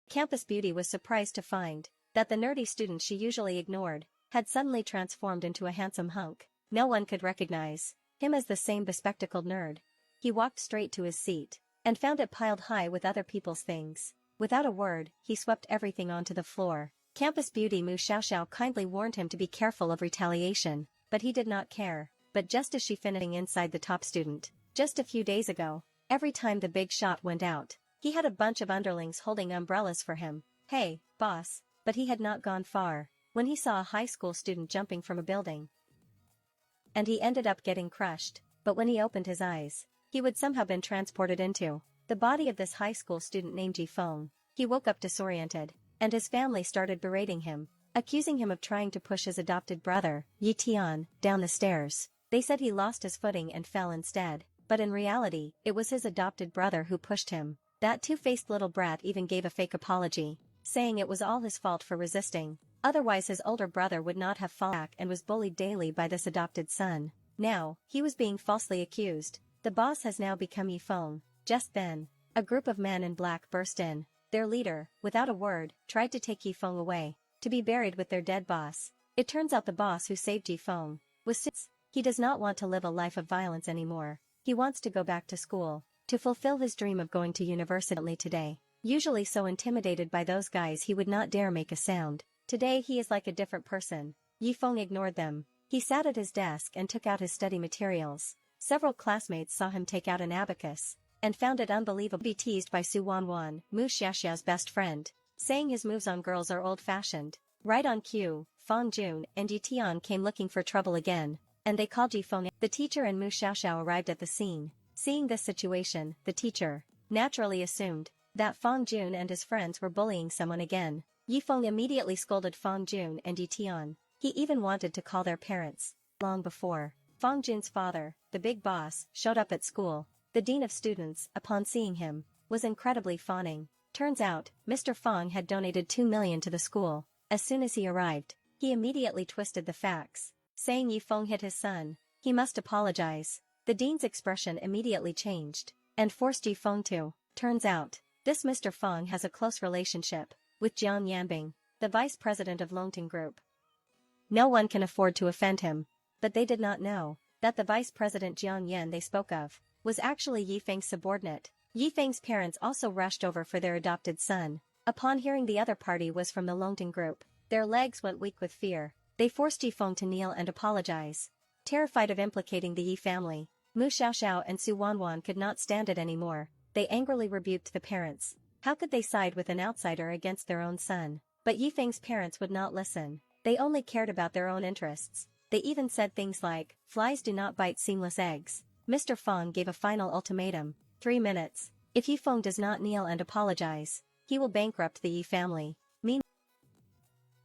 Campus Beauty was surprised to find that the nerdy student she usually ignored had suddenly transformed into a handsome hunk. No one could recognize him as the same bespectacled nerd. He walked straight to his seat and found it piled high with other people's things. Without a word, he swept everything onto the floor. Campus Beauty Mu Xiaoxiao kindly warned him to be careful of retaliation, but he did not care. But just as she finished inside the top student, just a few days ago, every time the big shot went out, he had a bunch of underlings holding umbrellas for him. Hey, boss, but he had not gone far when he saw a high school student jumping from a building. And he ended up getting crushed, but when he opened his eyes, he would somehow been transported into the body of this high school student named Ji Feng. He woke up disoriented, and his family started berating him, accusing him of trying to push his adopted brother, Yi Tian, down the stairs. They said he lost his footing and fell instead, but in reality, it was his adopted brother who pushed him. That two-faced little brat even gave a fake apology, saying it was all his fault for resisting. Otherwise his older brother would not have fallen back and was bullied daily by this adopted son. Now, he was being falsely accused. The boss has now become Yi Feng. Just then, a group of men in black burst in. Their leader, without a word, tried to take Yi Feng away, to be buried with their dead boss. It turns out the boss who saved Yi Feng was serious. He does not want to live a life of violence anymore. He wants to go back to school, to fulfill his dream of going to university today. Usually so intimidated by those guys he would not dare make a sound. Today he is like a different person. Yi Feng ignored them. He sat at his desk and took out his study materials. Several classmates saw him take out an abacus, and found it unbelievable. Be teased by Su Wanwan, Mu Xiaoxiao's best friend, saying his moves on girls are old-fashioned. Right on cue, Fang Jun and Yi Tian came looking for trouble again, and they called Ji Feng. The teacher and Mu Xiaoxiao arrived at the scene. Seeing this situation, the teacher naturally assumed that Fang Jun and his friends were bullying someone again. Yi Feng immediately scolded Fang Jun and Yi Tian. He even wanted to call their parents. Long before Fang Jun's father, the big boss, showed up at school, the dean of students, upon seeing him, was incredibly fawning. Turns out, Mr. Fang had donated 2 million to the school. As soon as he arrived, he immediately twisted the facts, saying Yi Feng hit his son. He must apologize. The dean's expression immediately changed, and forced Yi Feng to. Turns out, this Mr. Feng has a close relationship with Jiang Yanbing, the vice president of Longting Group. No one can afford to offend him, but they did not know that the vice president Jiang Yan they spoke of was actually Yi Feng's subordinate. Yi Feng's parents also rushed over for their adopted son. Upon hearing the other party was from the Longting Group, their legs went weak with fear. They forced Yi Feng to kneel and apologize. Terrified of implicating the Yi family, Mu Xiaoxiao and Su Wanwan could not stand it anymore. They angrily rebuked the parents. How could they side with an outsider against their own son? But Yi Feng's parents would not listen. They only cared about their own interests. They even said things like, "Flies do not bite seamless eggs." Mr. Feng gave a final ultimatum. 3 minutes. If Yi Feng does not kneel and apologize, he will bankrupt the Yi family.